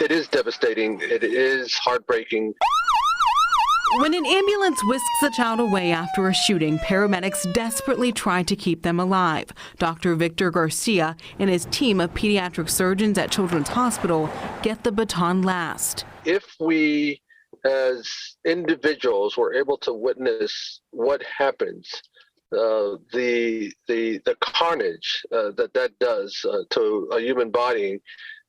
It is devastating. It is heartbreaking. When an ambulance whisks a child away after a shooting, paramedics desperately try to keep them alive. Dr. Victor Garcia and his team of pediatric surgeons at Children's Hospital get the baton last. If we, as individuals, were able to witness what happens, the carnage that does to a human body,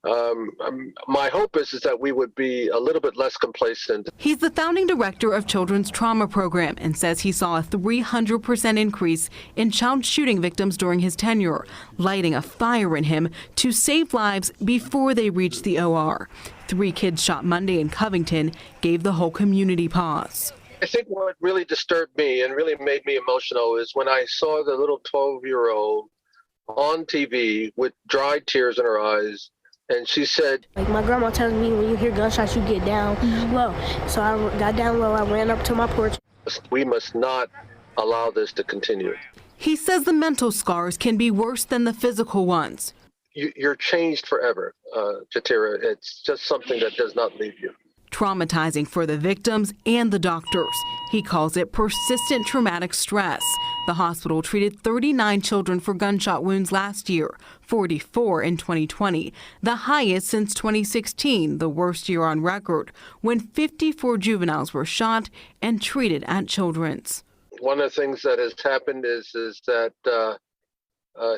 my hope is that we would be a little bit less complacent. He's the founding director of Children's Trauma Program and says he saw a 300% increase in child shooting victims during his tenure, lighting a fire in him to save lives before they reached the OR. 3 kids shot Monday in Covington gave the whole community pause. I think what really disturbed me and really made me emotional is when I saw the little 12-year-old on TV with dried tears in her eyes. And she said, like, my grandma tells me when you hear gunshots, you get down low. So I got down low. I ran up to my porch. We must not allow this to continue. He says the mental scars can be worse than the physical ones. You're changed forever, Jatira. It's just something that does not leave you. Traumatizing for the victims and the doctors. He calls it persistent traumatic stress. The hospital treated 39 children for gunshot wounds last year, 44 in 2020, the highest since 2016, the worst year on record, when 54 juveniles were shot and treated at Children's. One of the things that has happened is that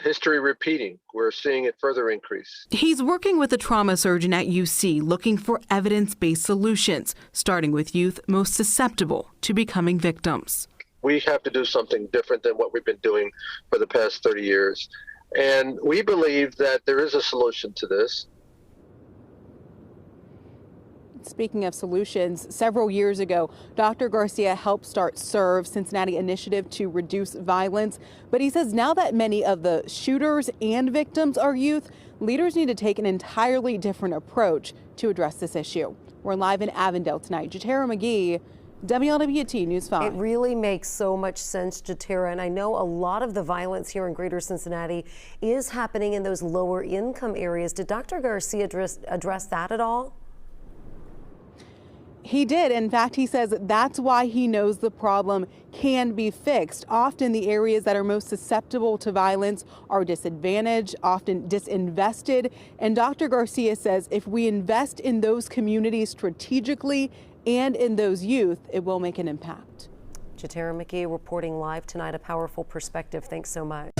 history repeating. We're seeing it further increase. He's working with a trauma surgeon at UC looking for evidence-based solutions, starting with youth most susceptible to becoming victims. We have to do something different than what we've been doing for the past 30 years. And we believe that there is a solution to this. Speaking of solutions, several years ago, Dr. Garcia helped start SERVE, Cincinnati Initiative to Reduce Violence. But he says now that many of the shooters and victims are youth, leaders need to take an entirely different approach to address this issue. We're live in Avondale tonight. Jatera McGee, WLWT News 5. It really makes so much sense, Jatera, and I know a lot of the violence here in Greater Cincinnati is happening in those lower income areas. Did Dr. Garcia address that at all? He did. In fact, he says that's why he knows the problem can be fixed. Often the areas that are most susceptible to violence are disadvantaged, often disinvested. And Dr. Garcia says if we invest in those communities strategically and in those youth, it will make an impact. Jatera McGee reporting live tonight. A powerful perspective. Thanks so much.